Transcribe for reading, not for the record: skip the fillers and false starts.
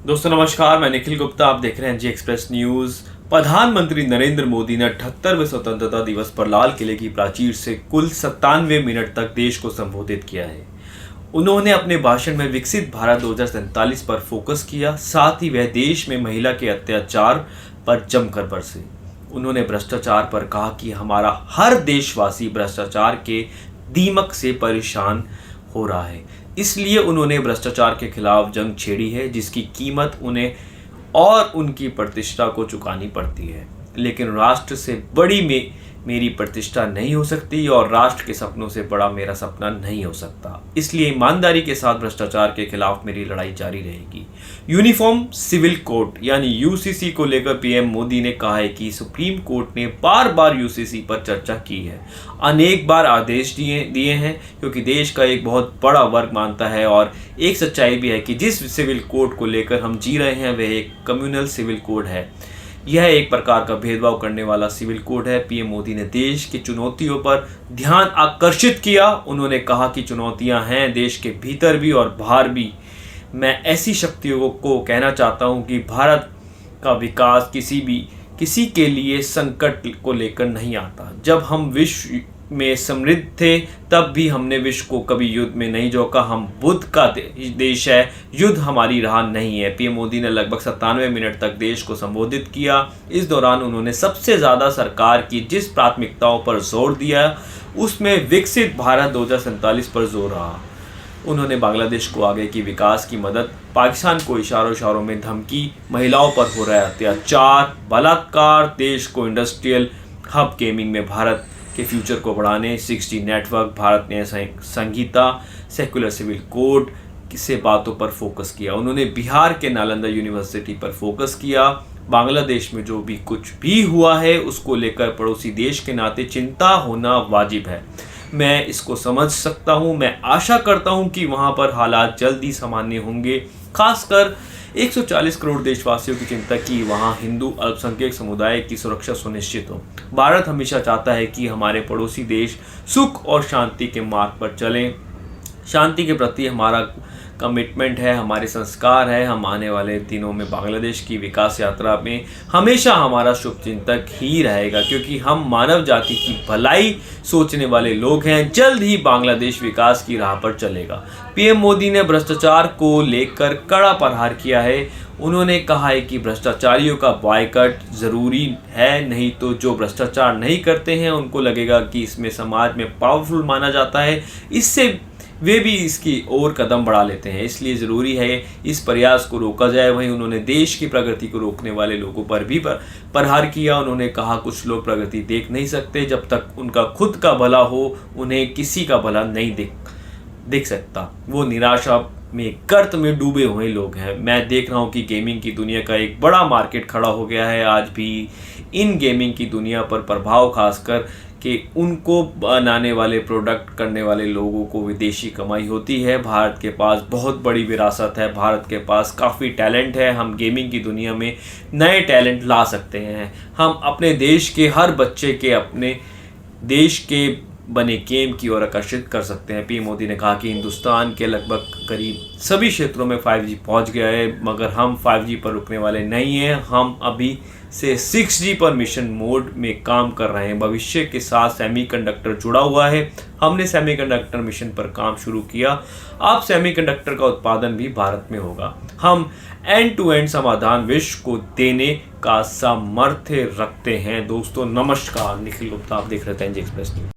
दोस्तों नमस्कार, मैं निखिल गुप्ता। आप देख रहे हैं जी एक्सप्रेस न्यूज़। प्रधानमंत्री नरेंद्र मोदी ने 78वें स्वतंत्रता दिवस पर लाल किले की प्राचीर से कुल 97 मिनट तक देश को संबोधित किया है। उन्होंने अपने भाषण में विकसित भारत 2047 पर फोकस किया। साथ ही वह देश में महिला के अत्याचार पर जमकर बरसे। उन्होंने भ्रष्टाचार पर कहा कि हमारा हर देशवासी भ्रष्टाचार के दीमक से परेशान हो रहा है, इसलिए उन्होंने भ्रष्टाचार के खिलाफ जंग छेड़ी है, जिसकी कीमत उन्हें और उनकी प्रतिष्ठा को चुकानी पड़ती है। लेकिन राष्ट्र से बड़ी मेरी प्रतिष्ठा नहीं हो सकती और राष्ट्र के सपनों से बड़ा मेरा सपना नहीं हो सकता। इसलिए ईमानदारी के साथ भ्रष्टाचार के खिलाफ मेरी लड़ाई जारी रहेगी। यूनिफॉर्म सिविल कोड यानी यूसीसी को लेकर पीएम मोदी ने कहा है कि सुप्रीम कोर्ट ने बार बार यूसीसी पर चर्चा की है, अनेक बार आदेश दिए हैं, क्योंकि देश का एक बहुत बड़ा वर्ग मानता है और एक सच्चाई भी है कि जिस सिविल कोड को लेकर हम जी रहे हैं वह एक कम्युनल सिविल कोड है। यह एक प्रकार का भेदभाव करने वाला सिविल कोड है। पीएम मोदी ने देश की चुनौतियों पर ध्यान आकर्षित किया। उन्होंने कहा कि चुनौतियां हैं देश के भीतर भी और बाहर भी। मैं ऐसी शक्तियों को कहना चाहता हूं कि भारत का विकास किसी के लिए संकट को लेकर नहीं आता। जब हम विश्व में समृद्ध थे तब भी हमने विश्व को कभी युद्ध में नहीं झोंका। हम बुद्ध का देश है, युद्ध हमारी राह नहीं है। पीएम मोदी ने लगभग 97 मिनट तक देश को संबोधित किया। इस दौरान उन्होंने सबसे ज़्यादा सरकार की जिस प्राथमिकताओं पर जोर दिया उसमें विकसित भारत 2047 पर जोर रहा। उन्होंने बांग्लादेश को आगे की विकास की मदद, पाकिस्तान को इशारों में धमकी, महिलाओं पर हो रहा अत्याचार, बलात्कार, देश को इंडस्ट्रियल हब गेमिंग में भारत के फ्यूचर को बढ़ाने, 6G नेटवर्क, भारत न्याय संहिता, सेकुलर सिविल कोड से बातों पर फोकस किया। उन्होंने बिहार के नालंदा यूनिवर्सिटी पर फोकस किया। बांग्लादेश में जो भी कुछ भी हुआ है उसको लेकर पड़ोसी देश के नाते चिंता होना वाजिब है। मैं इसको समझ सकता हूँ। मैं आशा करता हूँ कि वहाँ पर हालात जल्दी सामान्य होंगे। खासकर 140 करोड़ देशवासियों की चिंता की वहाँ हिंदू अल्पसंख्यक समुदाय की सुरक्षा सुनिश्चित हो। भारत हमेशा चाहता है कि हमारे पड़ोसी देश सुख और शांति के मार्ग पर चलें। शांति के प्रति हमारा कमिटमेंट है, हमारे संस्कार है। हम आने वाले दिनों में बांग्लादेश की विकास यात्रा में हमेशा हमारा शुभचिंतक ही रहेगा, क्योंकि हम मानव जाति की भलाई सोचने वाले लोग हैं। जल्द ही बांग्लादेश विकास की राह पर चलेगा। पीएम मोदी ने भ्रष्टाचार को लेकर कड़ा प्रहार किया है। उन्होंने कहा है कि भ्रष्टाचारियों का बॉयकॉट ज़रूरी है, नहीं तो जो भ्रष्टाचार नहीं करते हैं उनको लगेगा कि इसमें समाज में पावरफुल माना जाता है, इससे वे भी इसकी ओर कदम बढ़ा लेते हैं। इसलिए ज़रूरी है इस प्रयास को रोका जाए। वहीं उन्होंने देश की प्रगति को रोकने वाले लोगों पर भी प्रहार किया। उन्होंने कहा कुछ लोग प्रगति देख नहीं सकते जब तक उनका खुद का भला हो, उन्हें किसी का भला नहीं दिख सकता। वो निराशा में गर्त में डूबे हुए लोग हैं। मैं देख रहा हूँ कि गेमिंग की दुनिया का एक बड़ा मार्केट खड़ा हो गया है। आज भी इन गेमिंग की दुनिया पर प्रभाव खासकर कि उनको बनाने वाले, प्रोडक्ट करने वाले लोगों को विदेशी कमाई होती है। भारत के पास बहुत बड़ी विरासत है, भारत के पास काफ़ी टैलेंट है। हम गेमिंग की दुनिया में नए टैलेंट ला सकते हैं। हम अपने देश के हर बच्चे के अपने देश के बने गेम की ओर आकर्षित कर सकते हैं। पीएम मोदी ने कहा कि हिंदुस्तान के लगभग करीब सभी क्षेत्रों में 5G पहुंच गया है, मगर हम 5G पर रुकने वाले नहीं हैं। हम अभी से 6G पर मिशन मोड में काम कर रहे हैं। भविष्य के साथ सेमीकंडक्टर जुड़ा हुआ है। हमने सेमीकंडक्टर मिशन पर काम शुरू किया। अब सेमीकंडक्टर का उत्पादन भी भारत में होगा। हम एंड टू एंड समाधान विश्व को देने का सामर्थ्य रखते हैं। दोस्तों नमस्कार, निखिल गुप्ता, आप देख रहे हैं जी एक्सप्रेस न्यूज़।